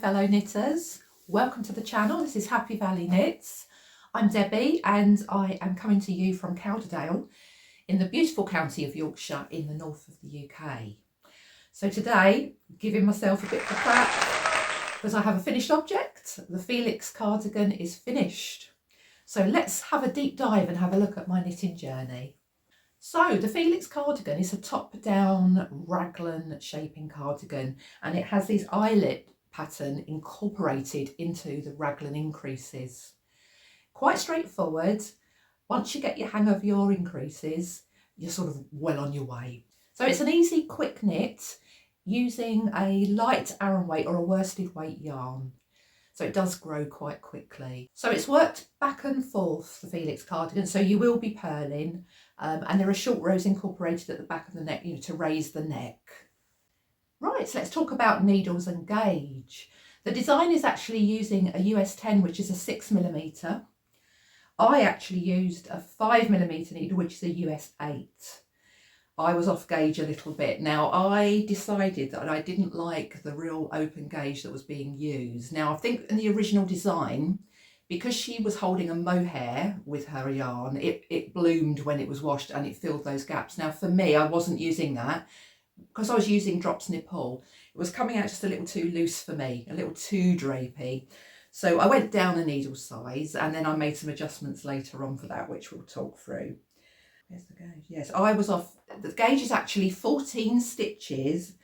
fellow knitters, welcome to the channel. This is Happy Valley Knits. I'm Debbie and I am coming to you from Calderdale in the beautiful county of Yorkshire in the north of the UK. So today, giving myself a bit of a clap because I have a finished object. The Felix cardigan is finished. So let's have a deep dive and have a look at my knitting journey. So the Felix cardigan is a top-down raglan shaping cardigan and it has these eyelet pattern incorporated into the raglan increases. Quite straightforward. Once you get your hang of your increases, you're sort of well on your way. So it's an easy quick knit using a light Aran weight or a worsted weight yarn. So it does grow quite quickly. So it's worked back and forth, the Felix cardigan, so you will be purling and there are short rows incorporated at the back of the neck, to raise the neck. Right, so let's talk about needles and gauge. The design is actually using a US 10, which is a 6mm. I actually used a 5mm needle, which is a US 8. I was off gauge a little bit. Now, I decided that I didn't like the real open gauge that was being used. Now, I think in the original design, because she was holding a mohair with her yarn, it bloomed when it was washed and it filled those gaps. Now, for me, I wasn't using that because I was using Drops Nepal. It was coming out just a little too loose for me, a little too drapey. So I went down a needle size and then I made some adjustments later on for that, which we'll talk through. Where's the gauge? Yes, I was off. The gauge is actually 14 stitches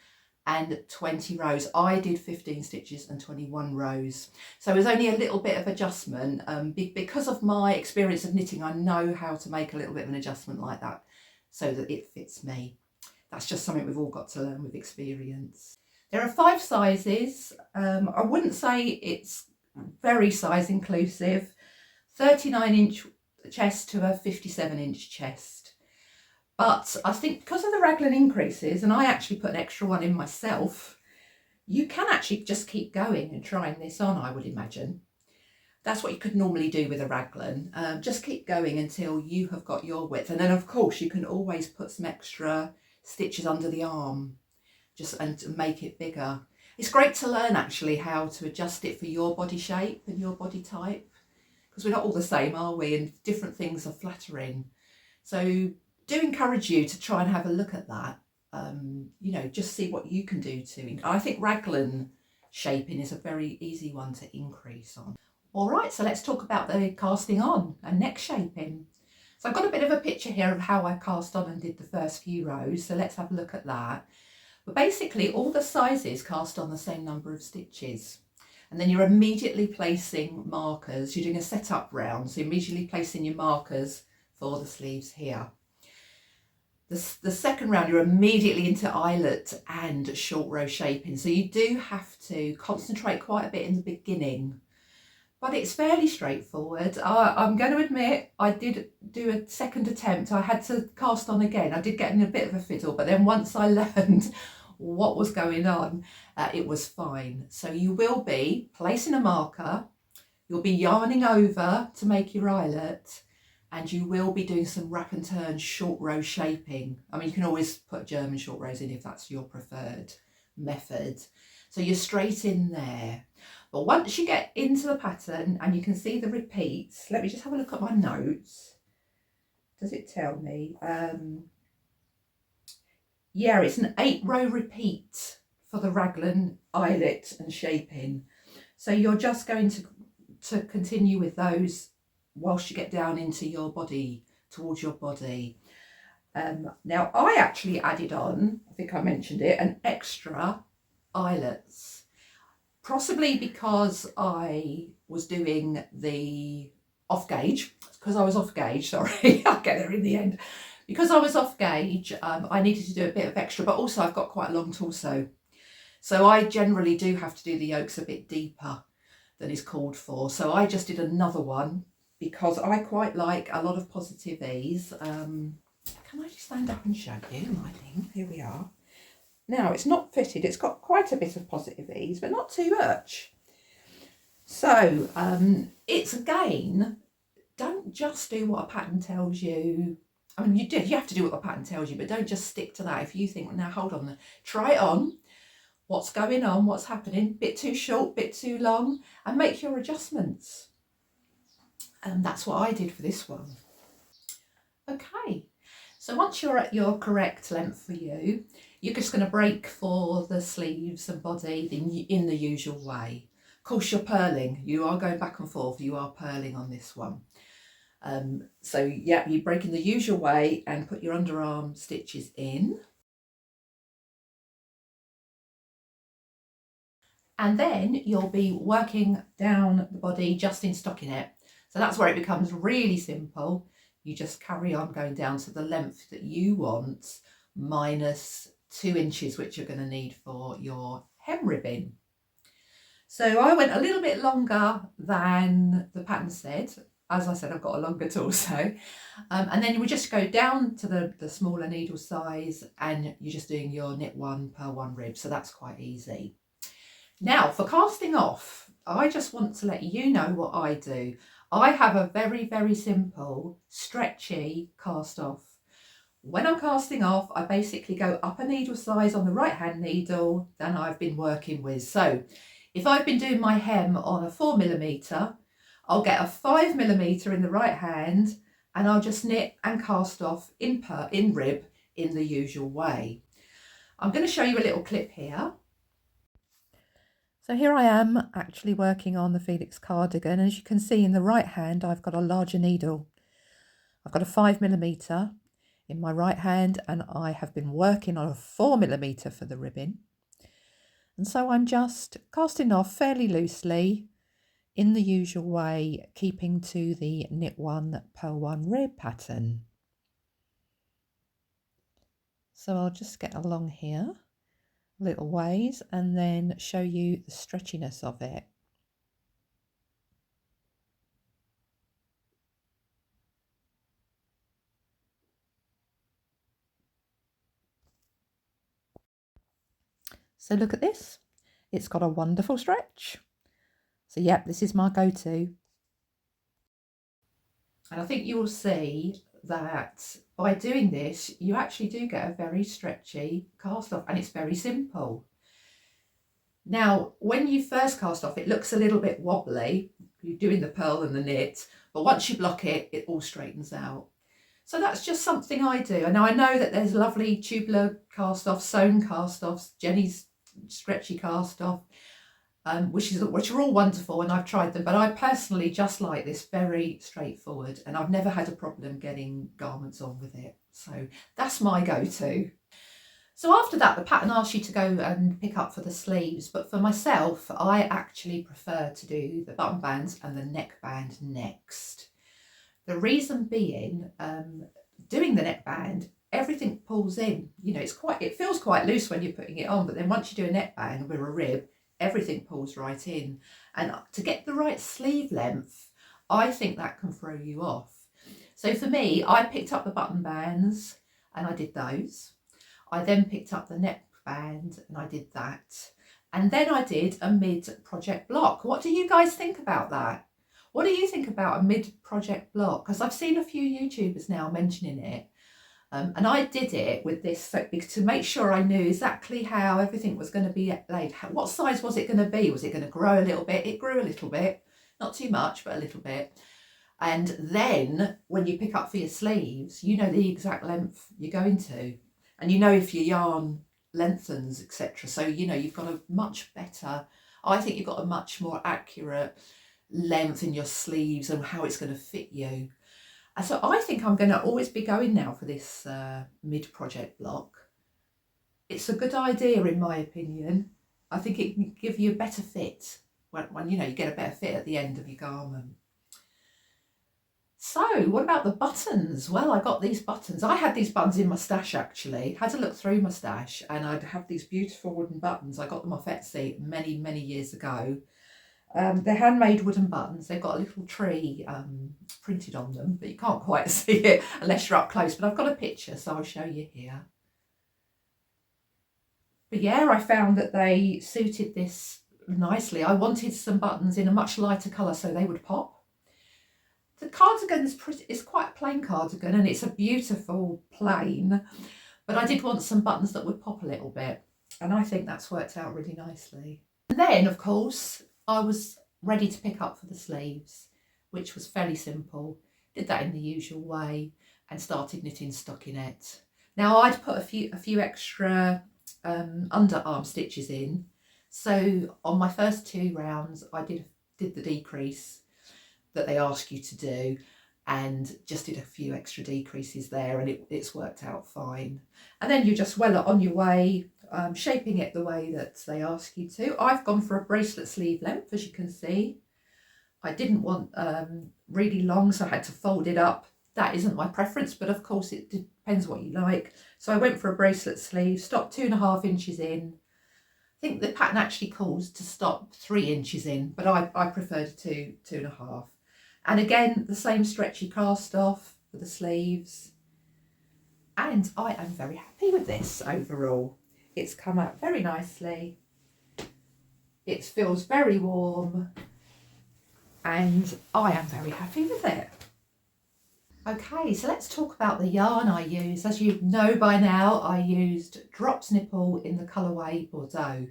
and 20 rows. I did 15 stitches and 21 rows. So it was only a little bit of adjustment. Because of my experience of knitting, I know how to make a little bit of an adjustment like that so that it fits me. That's just something we've all got to learn with experience. There are 5 sizes. I wouldn't say it's very size inclusive. 39-inch chest to a 57-inch chest. But I think because of the raglan increases, and I actually put an extra one in myself, you can actually just keep going and trying this on, I would imagine. That's what you could normally do with a raglan. Just keep going until you have got your width. And then of course you can always put some extra stitches under the arm and to make it bigger. It's great to learn actually how to adjust it for your body shape and your body type, because we're not all the same, are we? And different things are flattering. So do encourage you to try and have a look at that. Just see what you can do to. I think raglan shaping is a very easy one to increase on. All right, so let's talk about the casting on and neck shaping. So I've got a bit of a picture here of how I cast on and did the first few rows. So let's have a look at that. But basically all the sizes cast on the same number of stitches. And then you're immediately placing markers. You're doing a setup round. So immediately placing your markers for the sleeves here. The second round, you're immediately into eyelet and short row shaping. So you do have to concentrate quite a bit in the beginning, but it's fairly straightforward. I'm going to admit, I did do a second attempt. I had to cast on again. I did get in a bit of a fiddle, but then once I learned what was going on, it was fine. So you will be placing a marker, you'll be yarning over to make your eyelet, and you will be doing some wrap and turn short row shaping. I mean, you can always put German short rows in if that's your preferred method. So you're straight in there. But once you get into the pattern and you can see the repeats, let me just have a look at my notes. Does it tell me? Yeah, it's an 8-row repeat for the raglan eyelet and shaping. So you're just going to continue with those whilst you get down into your body, towards your body. Now I actually added on, I think I mentioned it, an extra eyelets, possibly because I was doing the off gauge, sorry, I'll get there in the end. Because I was off gauge, I needed to do a bit of extra, but also I've got quite a long torso. So I generally do have to do the yolks a bit deeper than is called for. So I just did another one, because I quite like a lot of positive ease. Can I just stand up and show you my thing? Here we are. Now, it's not fitted. It's got quite a bit of positive ease, but not too much. So it's, again, don't just do what a pattern tells you. I mean, you have to do what the pattern tells you, but don't just stick to that. If you think, well, now hold on, try it on. what's going on, what's happening, bit too short, bit too long, and make your adjustments. And that's what I did for this one. Okay, so once you're at your correct length for you, you're just going to break for the sleeves and body in the usual way. Of course, you're purling. You are going back and forth. You are purling on this one. So yeah, you break in the usual way and put your underarm stitches in. And then you'll be working down the body just in stockinette. So that's where it becomes really simple. You just carry on going down to the length that you want, minus 2 inches, which you're going to need for your hem ribbing. So I went a little bit longer than the pattern said. As I said, I've got a longer torso. And then you would just go down to the smaller needle size, and you're just doing your knit 1 per 1 rib. So that's quite easy. Now for casting off, I just want to let you know what I do. I have a very, very simple, stretchy cast off. When I'm casting off, I basically go up a needle size on the right hand needle than I've been working with. So if I've been doing my hem on a 4mm, I'll get a 5mm in the right hand, and I'll just knit and cast off in rib in the usual way. I'm going to show you a little clip here. So here I am actually working on the Felix Cardigan. As you can see, in the right hand, I've got a larger needle. I've got a 5mm in my right hand, and I have been working on a 4mm for the ribbing. And so I'm just casting off fairly loosely in the usual way, keeping to the knit 1 per 1 rib pattern. So I'll just get along here little ways and then show you the stretchiness of it. So look at this, it's got a wonderful stretch. So yep, this is my go-to. And I think you will see that by doing this, you actually do get a very stretchy cast off, and it's very simple. Now, when you first cast off, it looks a little bit wobbly. You're doing the purl and the knit, but once you block it, it all straightens out. So that's just something I do. And now I know that there's lovely tubular cast off, sewn cast offs, Jenny's stretchy cast off, which are all wonderful, and I've tried them, but I personally just like this very straightforward, and I've never had a problem getting garments on with it. So that's my go-to. So after that, the pattern asks you to go and pick up for the sleeves, but for myself, I actually prefer to do the button bands and the neckband next. The reason being, doing the neckband, everything pulls in. You know, it feels quite loose when you're putting it on, but then once you do a neckband with a rib, everything pulls right in. And to get the right sleeve length, I think that can throw you off. So for me, I picked up the button bands and I did those. I then picked up the neckband and I did that. And then I did a mid-project block. What do you guys think about that? What do you think about a mid-project block? Because I've seen a few YouTubers now mentioning it. And I did it with this to make sure I knew exactly how everything was going to be laid. What size was it going to be? Was it going to grow a little bit? It grew a little bit, not too much, but a little bit. And then when you pick up for your sleeves, you know the exact length you're going to, and you know if your yarn lengthens, etc. So you know you've got a much better, I think you've got a much more accurate length in your sleeves and how it's going to fit you. And so I think I'm going to always be going now for this mid-project block. It's a good idea in my opinion. I think it can give you a better fit when you know you get a better fit at the end of your garment. So what about the buttons? Well, I got these buttons. I had these buttons in my stash actually. Had to look through my stash, and I'd have these beautiful wooden buttons. I got them off Etsy many, many years ago. They're handmade wooden buttons. They've got a little tree printed on them, but you can't quite see it unless you're up close. But I've got a picture, so I'll show you here. But yeah, I found that they suited this nicely. I wanted some buttons in a much lighter colour so they would pop. The cardigan is quite a plain cardigan, and it's a beautiful plain, but I did want some buttons that would pop a little bit. And I think that's worked out really nicely. And then, of course, I was ready to pick up for the sleeves, which was fairly simple. Did that in the usual way and started knitting stockinette. Now I'd put a few extra underarm stitches in. So on my first 2 rounds, I did the decrease that they ask you to do, and just did a few extra decreases there, and it's worked out fine. And then you just well on your way, shaping it the way that they ask you to. I've gone for a bracelet sleeve length, as you can see. I didn't want really long, so I had to fold it up. That isn't my preference, but of course it depends what you like. So I went for a bracelet sleeve, stopped 2.5 inches in. I think the pattern actually calls to stop 3 inches in, but I preferred 2.5. And again, the same stretchy cast off for the sleeves. And I am very happy with this overall. It's come out very nicely. It feels very warm. And I am very happy with it. Okay, so let's talk about the yarn I use. As you know by now, I used Drops Nepal in the colourway Bordeaux.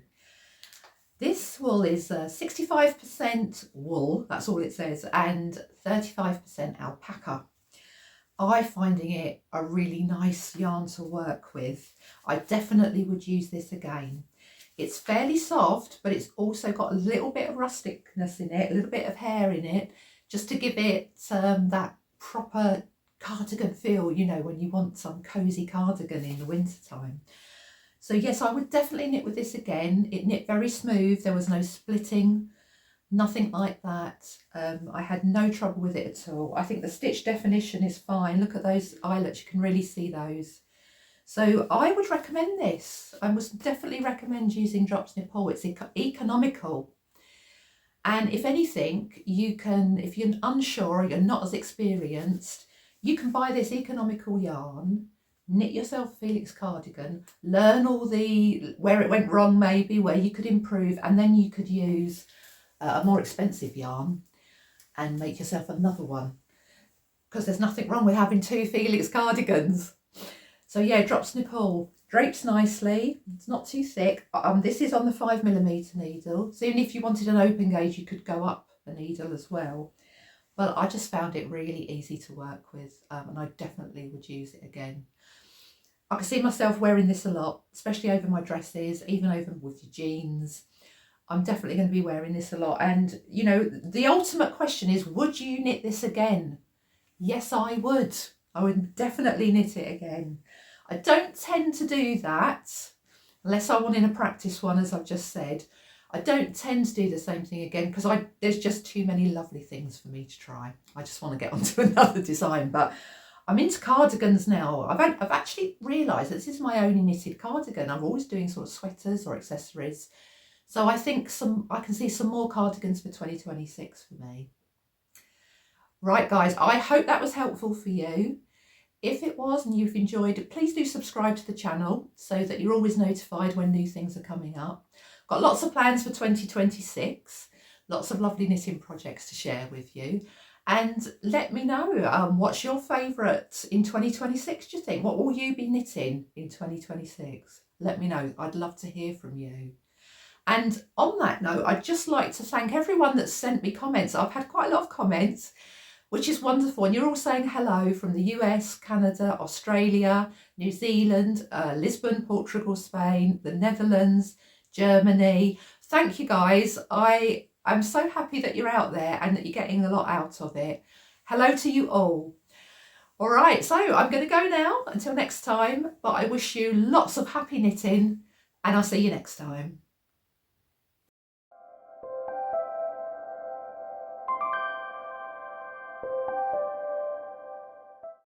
This wool is 65% wool, that's all it says, and 35% alpaca. I'm finding it a really nice yarn to work with. I definitely would use this again. It's fairly soft, but it's also got a little bit of rusticness in it, a little bit of hair in it, just to give it that proper cardigan feel, you know, when you want some cosy cardigan in the winter time. So yes, I would definitely knit with this again. It knit very smooth, there was no splitting, nothing like that. I had no trouble with it at all. I think the stitch definition is fine. Look at those eyelets, you can really see those. So I would recommend this. I would definitely recommend using Drops Nepal. It's economical. And if anything, you can, if you're unsure, you're not as experienced, you can buy this economical yarn, knit yourself a Felix cardigan, learn all the, where it went wrong maybe, where you could improve, and then you could use a more expensive yarn and make yourself another one. Because there's nothing wrong with having 2 Felix cardigans. So yeah, Drops Nepal, drapes nicely, it's not too thick. This is on the 5mm needle, so even if you wanted an open gauge, you could go up a needle as well. But I just found it really easy to work with, and I definitely would use it again. I can see myself wearing this a lot, especially over my dresses, even over with your jeans. I'm definitely going to be wearing this a lot. And, you know, the ultimate question is, would you knit this again? Yes, I would. I would definitely knit it again. I don't tend to do that, unless I want in a practice one, as I've just said. I don't tend to do the same thing again, because there's just too many lovely things for me to try. I just want to get onto another design, but I'm into cardigans now. I've actually realised that this is my only knitted cardigan. I'm always doing sort of sweaters or accessories. So I think I can see some more cardigans for 2026 for me. Right guys, I hope that was helpful for you. If it was and you've enjoyed it, please do subscribe to the channel so that you're always notified when new things are coming up. Got lots of plans for 2026, lots of lovely knitting projects to share with you. And let me know, what's your favourite in 2026, do you think? What will you be knitting in 2026? Let me know, I'd love to hear from you. And on that note, I'd just like to thank everyone that's sent me comments. I've had quite a lot of comments, which is wonderful. And you're all saying hello from the US, Canada, Australia, New Zealand, Lisbon, Portugal, Spain, the Netherlands, Germany. Thank you guys. I'm so happy that you're out there and that you're getting a lot out of it. Hello to you all. All right, so I'm going to go now until next time, but I wish you lots of happy knitting and I'll see you next time.